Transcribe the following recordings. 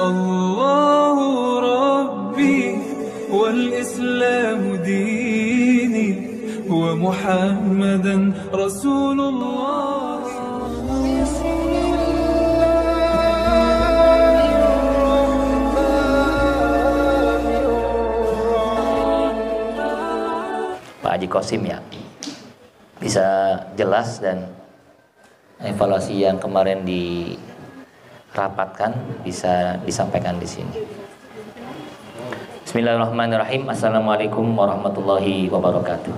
الله ربي والإسلام ديني ومحمدا رسول الله. Pak Haji Qasim ya bisa jelas, dan evaluasi yang kemarin dirapatkan bisa disampaikan di sini. Bismillahirrahmanirrahim. Assalamualaikum warahmatullahi wabarakatuh.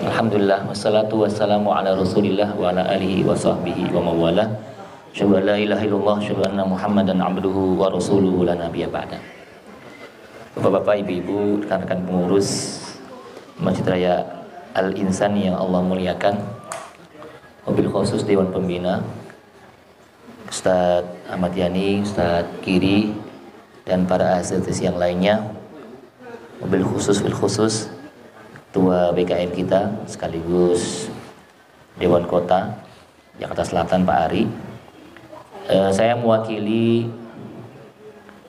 Alhamdulillah wassalatu wassalamu ala Rasulillah wa ala alihi wa sahbihi wa mawala. Asyhadu an la ilaha illallah, asyhadu anna Muhammadan abduhu wa rasuluhu la nabiyya ba'da. Bapak-bapak, ibu-ibu, rekan-rekan pengurus Masjid Raya Al-Insan yang Allah muliakan, mobil khusus Dewan Pembina, Ustadz Ahmad Yani, Ustadz Kiri, dan para asisten yang lainnya, mobil khusus Ketua BKM kita sekaligus Dewan Kota Jakarta Selatan Pak Ari. Saya mewakili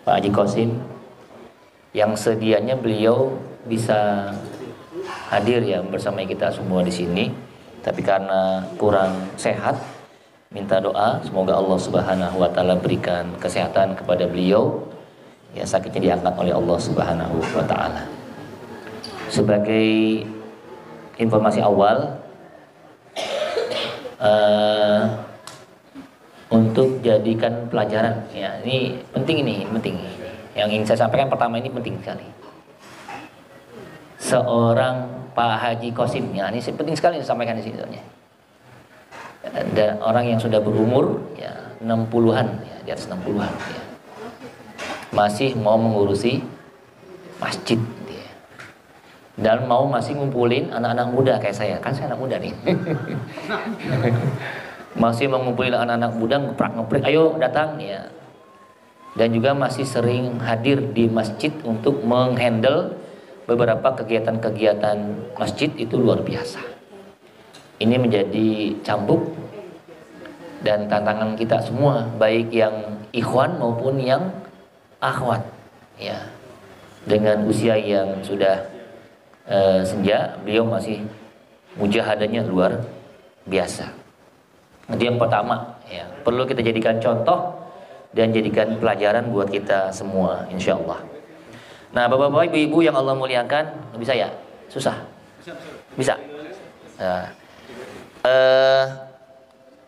Pak Haji Qasim yang sedianya beliau bisa hadir ya bersama kita semua di sini, tapi karena kurang sehat, minta doa semoga Allah Subhanahu wa taala berikan kesehatan kepada beliau, ya sakitnya diangkat oleh Allah Subhanahu wa taala. Sebagai informasi awal, untuk jadikan pelajaran ya, ini penting. Yang ingin saya sampaikan pertama ini penting sekali. Seorang Pak Haji Qasim ya, ini penting sekali disampaikan di sini. Ada orang yang sudah berumur ya 60-an ya, di atas 60-an ya, masih mau mengurusi masjid ya, dan masih ngumpulin anak-anak muda kayak saya, kan saya anak muda nih. Masih mengumpulin anak-anak muda, ngeprak-ngeprik, ayo datang ya. Dan juga masih sering hadir di masjid untuk menghandle beberapa kegiatan-kegiatan masjid, itu luar biasa. Ini menjadi cambuk dan tantangan kita semua, baik yang ikhwan maupun yang akhwat ya. Dengan usia yang sudah senja, beliau masih mujahadahnya luar biasa. Itu yang pertama ya, perlu kita jadikan contoh dan jadikan pelajaran buat kita semua insyaallah. Nah, bapak-bapak, ibu-ibu yang Allah muliakan, bisa ya? Susah? Bisa? Nah,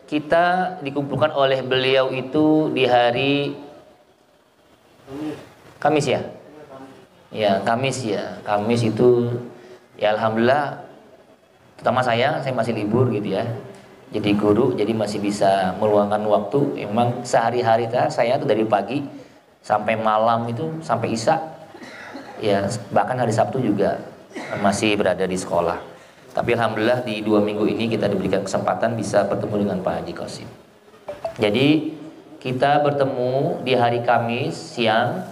kita dikumpulkan oleh beliau itu di hari Kamis ya? Ya, Kamis ya. Kamis itu ya alhamdulillah, terutama saya masih libur gitu ya. Jadi guru, jadi masih bisa meluangkan waktu. Emang sehari-hari saya tuh dari pagi sampai malam itu, sampai isya. Ya, bahkan hari Sabtu juga masih berada di sekolah. Tapi alhamdulillah di 2 minggu ini kita diberikan kesempatan bisa bertemu dengan Pak Haji Qasim. Jadi kita bertemu di hari Kamis siang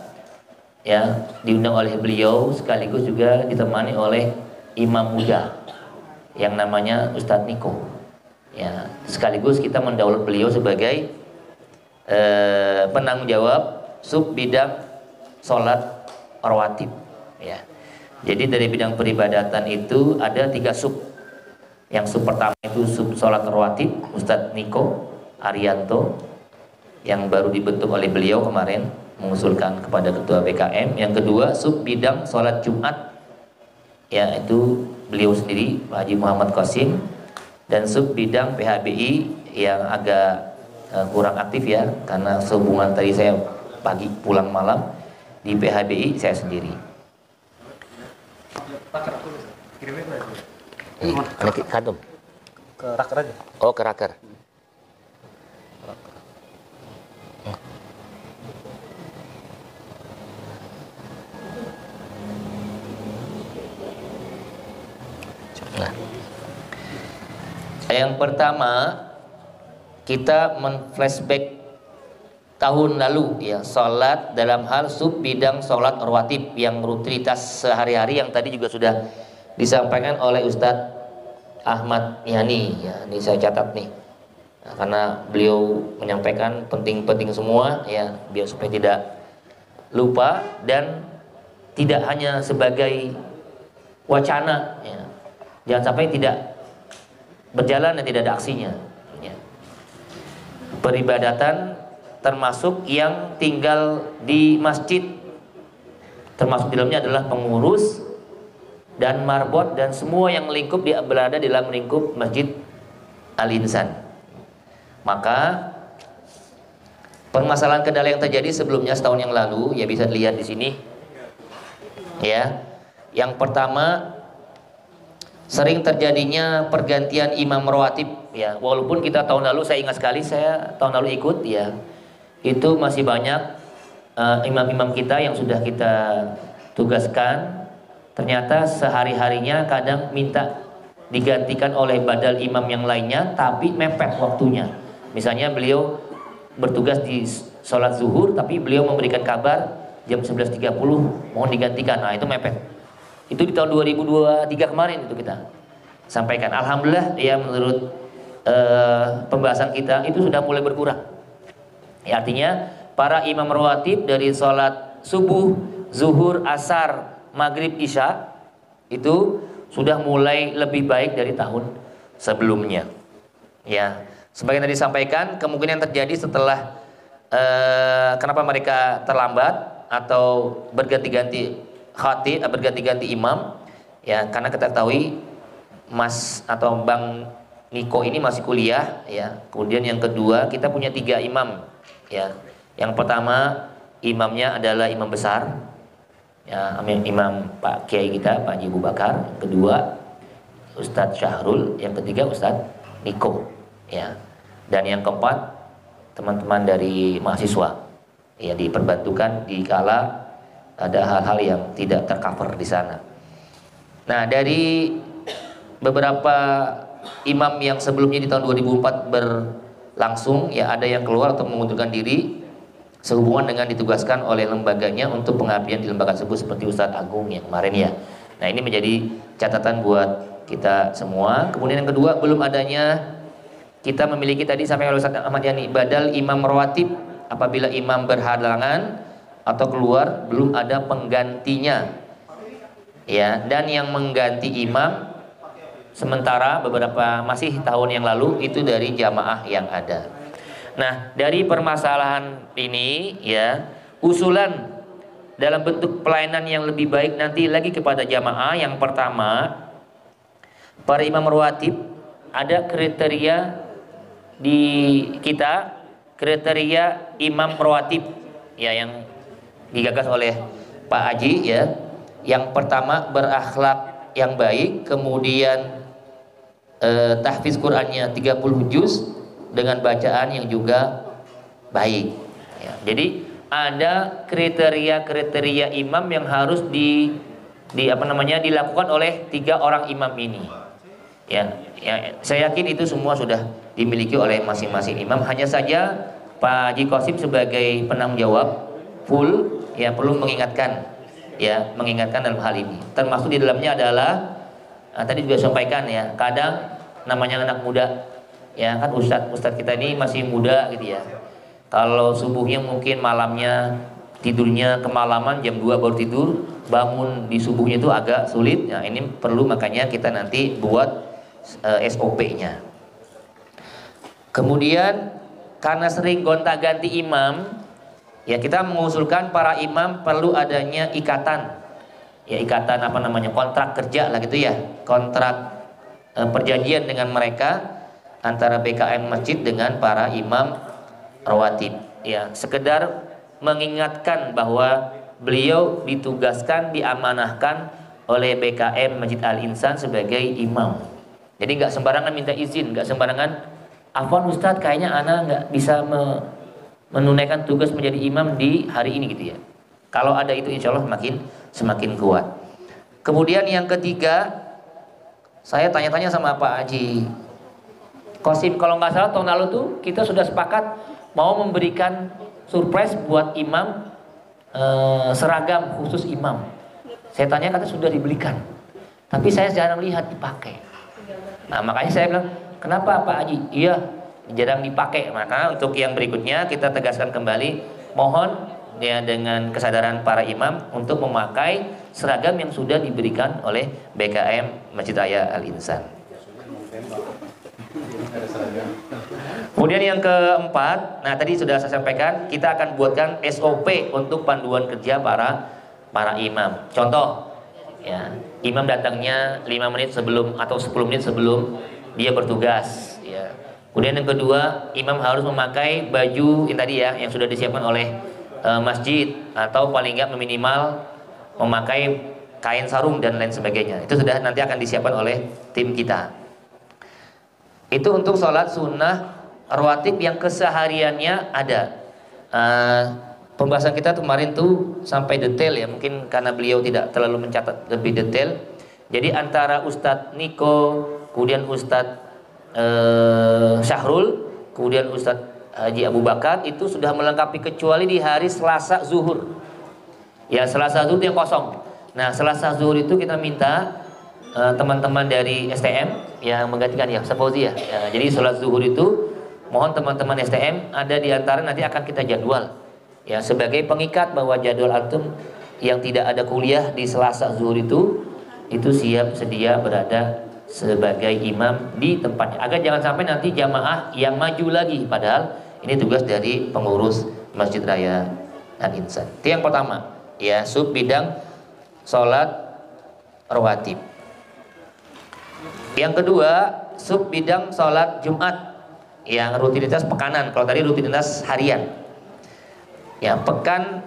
ya, diundang oleh beliau, sekaligus juga ditemani oleh imam muda yang namanya Ustadz Niko. Ya, sekaligus kita mendaulat beliau sebagai penanggung jawab sub bidang sholat rawatib ya. Jadi dari bidang peribadatan itu ada 3 sub. Yang sub pertama itu sub sholat rawatib, Ustadz Niko Arianto, yang baru dibentuk oleh beliau kemarin, mengusulkan kepada ketua BKM. Yang kedua sub bidang sholat Jumat, ya itu beliau sendiri Pak Haji Muhammad Qasim. Dan sub bidang PHBI yang agak kurang aktif ya, karena sehubungan tadi saya pagi pulang malam. Di PHBI saya sendiri. Kantum. Ke raker aja. Oh, ke raker. Nah, yang pertama kita men-flashback tahun lalu ya, sholat dalam hal sub bidang sholat rawatib yang rutinitas sehari-hari yang tadi juga sudah disampaikan oleh Ustadz Ahmad Yani ya. Ini saya catat nih Nah, karena beliau menyampaikan penting-penting semua ya, biar supaya tidak lupa dan tidak hanya sebagai wacana ya. Jangan sampai tidak berjalan dan tidak ada aksinya ya. Peribadatan termasuk yang tinggal di masjid, termasuk di dalamnya adalah pengurus dan marbot dan semua yang lingkup berada di dalam lingkup Masjid Al-Insan. Maka permasalahan kendala yang terjadi sebelumnya setahun yang lalu ya bisa dilihat di sini. Ya. Yang pertama, sering terjadinya pergantian imam rawatib ya. Walaupun kita tahun lalu, saya ingat sekali saya tahun lalu ikut ya. Itu masih banyak imam-imam kita yang sudah kita tugaskan, ternyata sehari-harinya kadang minta digantikan oleh badal imam yang lainnya, tapi mepet waktunya. Misalnya beliau bertugas di sholat zuhur, tapi beliau memberikan kabar jam 11.30 mohon digantikan. Nah itu mepet. Itu di tahun 2023 kemarin itu kita sampaikan. Alhamdulillah ya, menurut pembahasan kita itu sudah mulai berkurang ya, artinya para imam rawatib dari sholat subuh, zuhur, asar, maghrib, isya itu sudah mulai lebih baik dari tahun sebelumnya ya. Sebagian tadi disampaikan kemungkinan terjadi setelah kenapa mereka terlambat atau berganti-ganti khatib, berganti-ganti imam ya, karena kita ketahui Mas atau Bang Niko ini masih kuliah ya. Kemudian yang kedua, kita punya 3 imam ya. Yang pertama imamnya adalah imam besar ya, imam Pak Kiai kita Pak Haji Abu Bakar. Yang kedua Ustadz Syahrul, yang ketiga Ustadz Niko ya. Dan yang keempat teman-teman dari mahasiswa ya, diperbantukan dikala ada hal-hal yang tidak tercover di sana. Nah, dari beberapa imam yang sebelumnya di tahun 2004 berlangsung ya, ada yang keluar atau mengundurkan diri sehubungan dengan ditugaskan oleh lembaganya untuk pengabdian di lembaga tersebut, seperti Ustadz Agung yang kemarin ya. Nah, ini menjadi catatan buat kita semua. Kemudian yang kedua, belum adanya, kita memiliki tadi sampai oleh Ustadz Ahmad Yani, badal imam rawatib apabila imam berhalangan atau keluar, belum ada penggantinya ya. Dan yang mengganti imam sementara beberapa masih tahun yang lalu itu dari jamaah yang ada. Nah, dari permasalahan ini ya, usulan dalam bentuk pelayanan yang lebih baik nanti lagi kepada jamaah. Yang pertama, para imam rawatib ada kriteria di kita, kriteria imam rawatib ya, yang digagas oleh Pak Haji ya. Yang pertama, berakhlak yang baik, kemudian tahfiz Qur'annya 30 juz dengan bacaan yang juga baik ya. Jadi ada kriteria-kriteria imam yang harus dilakukan oleh 3 orang imam ini ya. Saya yakin itu semua sudah dimiliki oleh masing-masing imam. Hanya saja Pak Haji Qasim sebagai penanggung jawab full ya, perlu mengingatkan ya, mengingatkan dalam hal ini. Termasuk di dalamnya adalah tadi juga sampaikan ya, kadang namanya anak muda ya kan, ustadz kita ini masih muda gitu ya. Kalau subuhnya mungkin malamnya tidurnya kemalaman, jam 2 baru tidur, bangun di subuhnya itu agak sulit. Nah, ini perlu makanya kita nanti buat SOP-nya. Kemudian karena sering gonta-ganti imam ya, kita mengusulkan para imam perlu adanya ikatan ya, ikatan kontrak kerja lah gitu ya, kontrak perjanjian dengan mereka antara BKM masjid dengan para imam rawatib ya, sekedar mengingatkan bahwa beliau ditugaskan, diamanahkan oleh BKM Masjid Al-Insan sebagai imam. Jadi nggak sembarangan minta izin, nggak sembarangan, "Afwan Ustadz, kayaknya ana nggak bisa menunaikan tugas menjadi imam di hari ini," gitu ya. Kalau ada itu insya Allah semakin kuat. Kemudian yang ketiga, saya tanya-tanya sama Pak Haji Qasim, kalau nggak salah tahun lalu tuh kita sudah sepakat mau memberikan surprise buat imam, seragam khusus imam. Saya tanya, kata sudah dibelikan, tapi saya jarang lihat dipakai. Nah, makanya saya bilang, kenapa Pak Haji? Iya, jarang dipakai. Maka untuk yang berikutnya kita tegaskan kembali, mohon ya dengan kesadaran para imam untuk memakai seragam yang sudah diberikan oleh BKM Masjid Raya Al-Insan. Kemudian yang keempat, nah tadi sudah saya sampaikan, kita akan buatkan SOP untuk panduan kerja para imam. Contoh, ya, imam datangnya 5 menit sebelum atau 10 menit sebelum dia bertugas. Ya. Kemudian yang kedua, imam harus memakai baju yang tadi ya, yang sudah disiapkan oleh masjid, atau paling nggak minimal memakai kain sarung dan lain sebagainya. Itu sudah nanti akan disiapkan oleh tim kita. Itu untuk sholat sunnah rawatib yang kesehariannya ada. Pembahasan kita kemarin tuh sampai detail ya, mungkin karena beliau tidak terlalu mencatat lebih detail. Jadi antara Ustadz Niko, kemudian Ustadz Syahrul, kemudian Ustadz Haji Abu Bakar itu sudah melengkapi kecuali di hari Selasa zuhur. Ya, Selasa zuhur yang kosong. Nah, Selasa zuhur itu kita minta teman-teman dari STM yang menggantikan ya, Sapauzi ya. Jadi sholat zuhur itu mohon teman-teman STM ada di antara nanti akan kita jadwal. Ya, sebagai pengikat bahwa jadwal antum yang tidak ada kuliah di Selasa zuhur itu siap sedia berada sebagai imam di tempatnya. Agar jangan sampai nanti jamaah yang maju lagi, padahal ini tugas dari pengurus Masjid Raya Al-Insan. Itu yang pertama, ya, sub bidang sholat rawatib. Yang kedua, sub bidang sholat Jumat, yang rutinitas pekanan. Kalau tadi rutinitas harian. Ya, pekan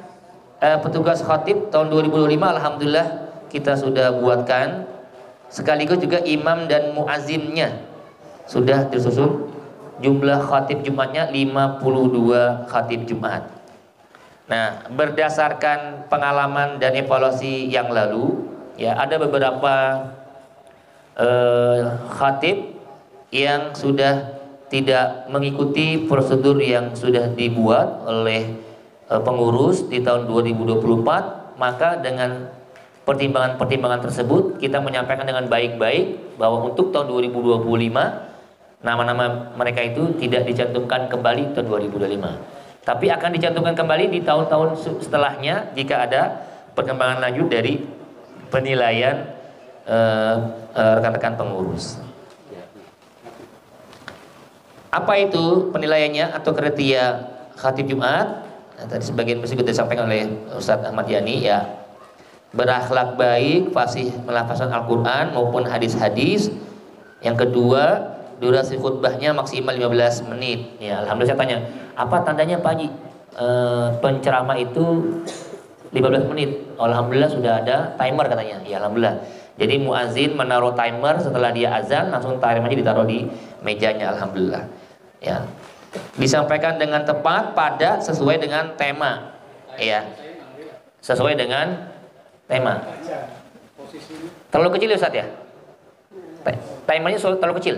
petugas khatib tahun 2025 alhamdulillah kita sudah buatkan, sekaligus juga imam dan muazzinnya sudah disusun. Jumlah khatib Jumatnya 52 khatib Jumat. Nah, berdasarkan pengalaman dan evaluasi yang lalu, ya ada beberapa khatib yang sudah tidak mengikuti prosedur yang sudah dibuat oleh pengurus di tahun 2024. Maka dengan pertimbangan-pertimbangan tersebut kita menyampaikan dengan baik-baik bahwa untuk tahun 2025 nama-nama mereka itu tidak dicantumkan kembali tahun 2025, tapi akan dicantumkan kembali di tahun-tahun setelahnya jika ada perkembangan lanjut dari penilaian rekan-rekan pengurus. Apa itu penilaiannya atau kriteria khatib Jumat? Nah, tadi sebagian besar sudah disampaikan oleh Ustadz Ahmad Yani, ya, berakhlak baik, fasih melafazkan Al-Quran maupun hadis-hadis. Yang kedua, durasi khutbahnya maksimal 15 menit. Ya, alhamdulillah saya tanya, apa tandanya Pak Haji? Penceramah itu 15 menit. Alhamdulillah sudah ada timer katanya. Ya, alhamdulillah. Jadi muazin menaruh timer setelah dia azan, langsung timernya ditaruh di mejanya, alhamdulillah. Ya. Disampaikan dengan tepat, padat, sesuai dengan tema. Ya. Sesuai dengan tema. Terlalu kecil ya Ustaz ya? Timernya terlalu kecil.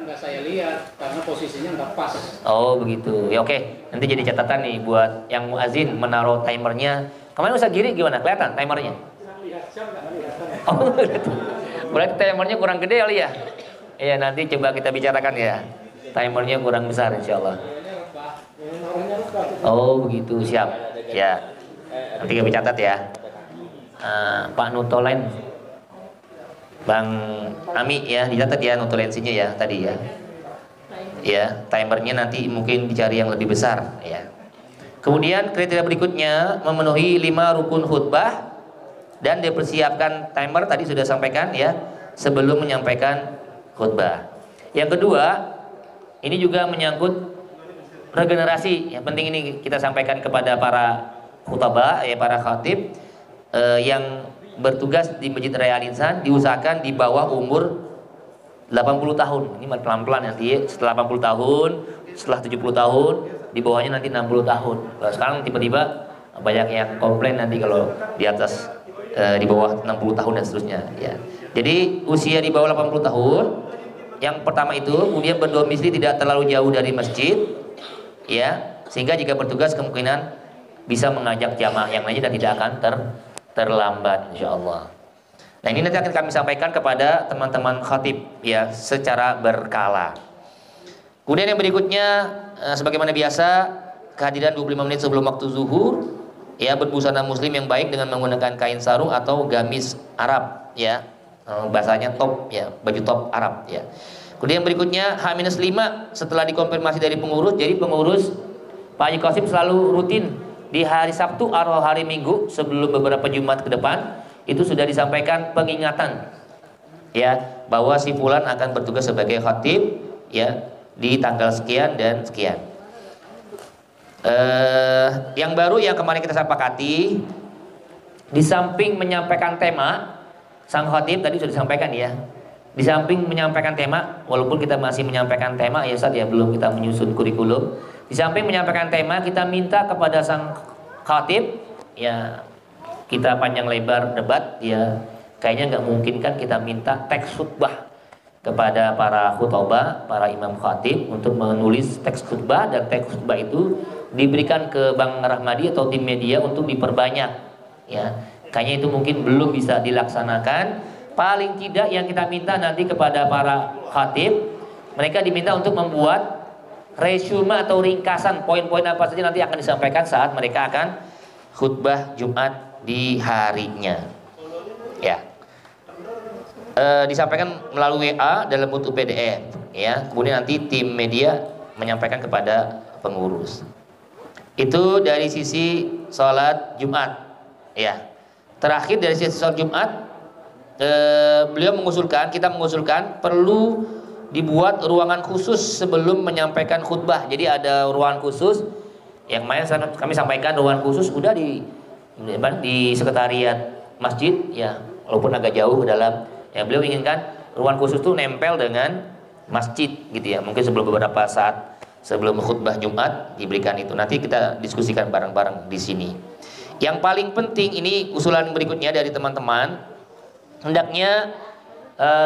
Nggak saya lihat karena posisinya nggak pas. Oh begitu, ya oke. Nanti jadi catatan nih buat yang muazin menaruh timernya. Kemarin Ustaz Giri gimana? Kelihatan timernya? Oh gitu. Berarti timernya kurang gede kali ya? Iya, nanti coba kita bicarakan ya. Timernya kurang besar insyaallah. Oh begitu, siap. Ya. Nanti kita catat ya. Pak Nutolen, Bang Ami ya, dicatat ya notulensinya ya tadi ya. Ya, timernya nanti mungkin dicari yang lebih besar ya. Kemudian kriteria berikutnya memenuhi 5 rukun khutbah dan dipersiapkan timer tadi sudah sampaikan ya sebelum menyampaikan khutbah. Yang kedua, ini juga menyangkut regenerasi. Yang penting ini kita sampaikan kepada para khutbah ya, para khatib yang bertugas di Masjid Raya Al-Insan, diusahakan di bawah umur 80 tahun. Ini pelan-pelan nanti setelah 80 tahun, setelah 70 tahun, di bawahnya nanti 60 tahun. Kalau sekarang tiba-tiba banyak yang komplain nanti kalau di atas di bawah 60 tahun dan seterusnya ya. Jadi usia di bawah 80 tahun yang pertama itu, kemudian berdomisili tidak terlalu jauh dari masjid ya, sehingga jika bertugas kemungkinan bisa mengajak jamaah yang lainnya dan tidak akan terlambat insyaallah. Nah, ini nanti akan kami sampaikan kepada teman-teman khatib ya secara berkala. Kemudian yang berikutnya sebagaimana biasa kehadiran 25 menit sebelum waktu zuhur, ya, berbusana muslim yang baik dengan menggunakan kain sarung atau gamis Arab, ya, bahasanya top, ya, baju top Arab, ya. Kemudian yang berikutnya H-5 setelah dikonfirmasi dari pengurus. Jadi pengurus Pak Haji Qasim selalu rutin di hari Sabtu atau hari Minggu sebelum beberapa Jumat ke depan itu sudah disampaikan pengingatan, ya, bahwa si fulan akan bertugas sebagai khatib, ya, di tanggal sekian dan sekian. Yang baru yang kemarin kita sepakati, di samping menyampaikan tema, sang khatib tadi sudah disampaikan, ya, di samping menyampaikan tema, walaupun kita masih menyampaikan tema, ya Ustaz, ya, belum kita menyusun kurikulum. Di samping menyampaikan tema, kita minta kepada sang khatib, ya, kita panjang lebar debat, ya, kayaknya nggak mungkin kan kita minta teks khutbah kepada para khutbah, para imam khatib untuk menulis teks khutbah, dan teks khutbah itu diberikan ke Bang Rahmadi atau tim media untuk diperbanyak, ya. Kayaknya itu mungkin belum bisa dilaksanakan. Paling tidak yang kita minta nanti kepada para khatib, mereka diminta untuk membuat resume atau ringkasan poin-poin apa saja nanti akan disampaikan saat mereka akan khutbah Jumat di harinya, ya. Disampaikan melalui WA dalam bentuk PDF, ya. Kemudian nanti tim media menyampaikan kepada pengurus. Itu dari sisi sholat Jumat, ya. Terakhir dari sisi sholat Jumat, beliau mengusulkan, kita mengusulkan perlu dibuat ruangan khusus sebelum menyampaikan khutbah. Jadi ada ruangan khusus yang kami sampaikan, ruangan khusus udah di sekretariat masjid, ya, walaupun agak jauh ke dalam. Ya, beliau inginkan ruangan khusus itu nempel dengan masjid, gitu, ya. Mungkin sebelum beberapa saat sebelum khutbah Jumat diberikan itu. Nanti kita diskusikan bareng-bareng di sini. Yang paling penting ini usulan berikutnya dari teman-teman, hendaknya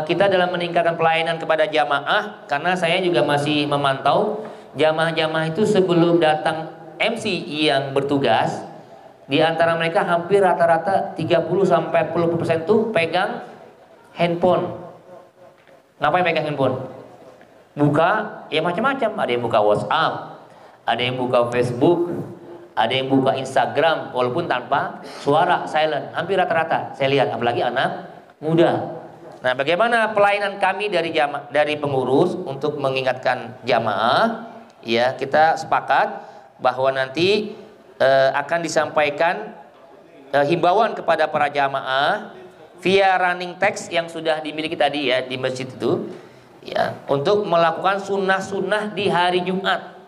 kita dalam meningkatkan pelayanan kepada jamaah, karena saya juga masih memantau jamaah-jamaah itu sebelum datang MC yang bertugas, di antara mereka hampir rata-rata 30-40% tuh pegang handphone. Ngapain pegang handphone? Buka, ya, macam-macam. Ada yang buka WhatsApp, ada yang buka Facebook, ada yang buka Instagram, walaupun tanpa suara, silent. Hampir rata-rata saya lihat, apalagi anak muda. Nah, bagaimana pelayanan kami dari pengurus untuk mengingatkan jamaah? Ya, kita sepakat bahwa nanti akan disampaikan himbauan kepada para jamaah via running text yang sudah dimiliki tadi, ya, di masjid itu, ya, untuk melakukan sunnah-sunnah di hari Jumat,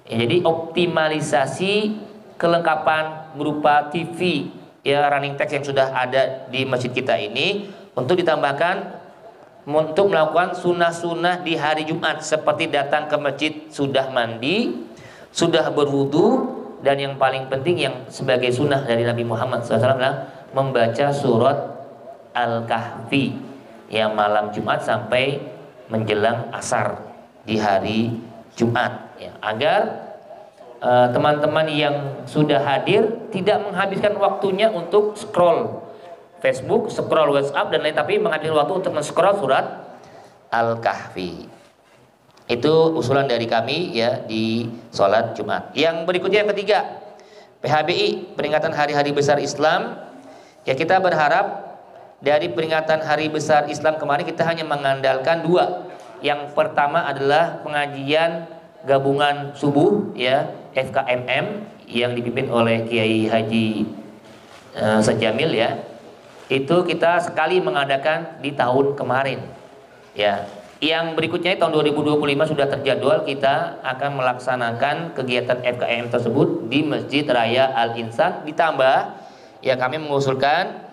ya. Jadi optimalisasi kelengkapan berupa TV, ya, running text yang sudah ada di masjid kita ini untuk ditambahkan untuk melakukan sunnah-sunnah di hari Jumat, seperti datang ke masjid sudah mandi, sudah berwudu, dan yang paling penting yang sebagai sunnah dari Nabi Muhammad SAW adalah membaca surat Al-Kahfi, ya, malam Jumat sampai menjelang asar di hari Jumat, ya, agar teman-teman yang sudah hadir tidak menghabiskan waktunya untuk scroll Facebook, scroll WhatsApp dan lain, tapi menghabiskan waktu untuk men-scroll surat Al-Kahfi. Itu usulan dari kami, ya, di sholat Jumat. Yang berikutnya yang ketiga, PHBI, peringatan hari-hari besar Islam. Ya, kita berharap dari peringatan hari besar Islam kemarin kita hanya mengandalkan dua. Yang pertama adalah pengajian gabungan subuh, ya, FKMM yang dipimpin oleh Kiai Haji Sejamil, ya. Itu kita sekali mengadakan di tahun kemarin, ya. Yang berikutnya tahun 2025 sudah terjadwal kita akan melaksanakan kegiatan FKMM tersebut di Masjid Raya Al-Insan. Ditambah, ya, kami mengusulkan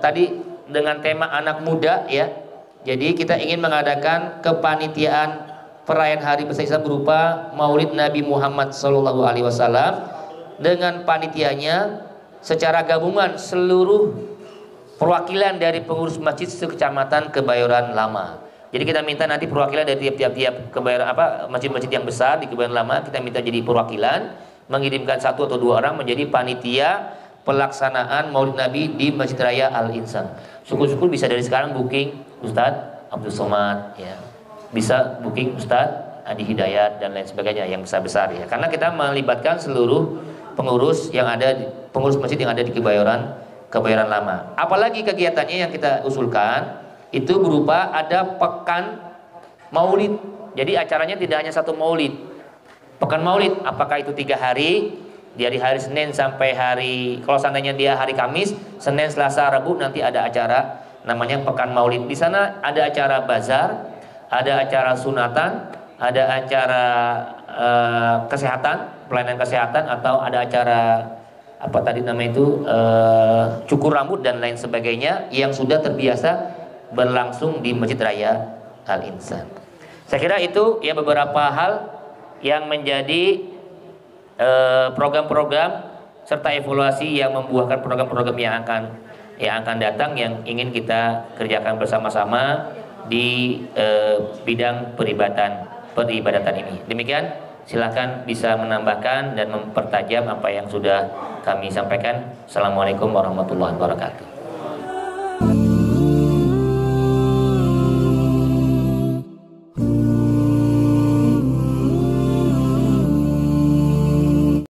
tadi dengan tema anak muda, ya. Jadi kita ingin mengadakan kepanitiaan perayaan hari besar Islam berupa Maulid Nabi Muhammad SAW dengan panitianya secara gabungan seluruh perwakilan dari pengurus masjid sekecamatan Kebayoran Lama. Jadi kita minta nanti perwakilan dari tiap-tiap masjid-masjid yang besar di Kebayoran Lama, kita minta jadi perwakilan, mengirimkan 1 atau 2 orang menjadi panitia pelaksanaan Maulid Nabi di Masjid Raya Al-Insan. Syukur-syukur bisa dari sekarang booking Ustadz Abdul Somad, ya. bisa booking Ustadz Adi Hidayat dan lain sebagainya yang besar-besar ya. Karena kita melibatkan seluruh pengurus yang ada pengurus masjid yang ada di Kebayoran Lama. Apalagi kegiatannya yang kita usulkan itu berupa ada pekan Maulid. Jadi acaranya tidak hanya satu Maulid. Pekan Maulid, apakah itu 3 hari? Dari hari Senin sampai hari, kalau seandainya dia hari Kamis, Senin, Selasa, Rabu nanti ada acara namanya Pekan Maulid. Di sana ada acara bazar, ada acara sunatan, ada acara kesehatan, pelayanan kesehatan, atau ada acara apa tadi namanya itu cukur rambut dan lain sebagainya yang sudah terbiasa berlangsung di Masjid Raya Al-Insan. Saya kira itu ya beberapa hal yang menjadi program-program serta evaluasi yang membuahkan program-program yang akan datang yang ingin kita kerjakan bersama-sama di bidang peribadatan ini. Demikian, silakan bisa menambahkan dan mempertajam apa yang sudah kami sampaikan. Assalamualaikum warahmatullahi wabarakatuh.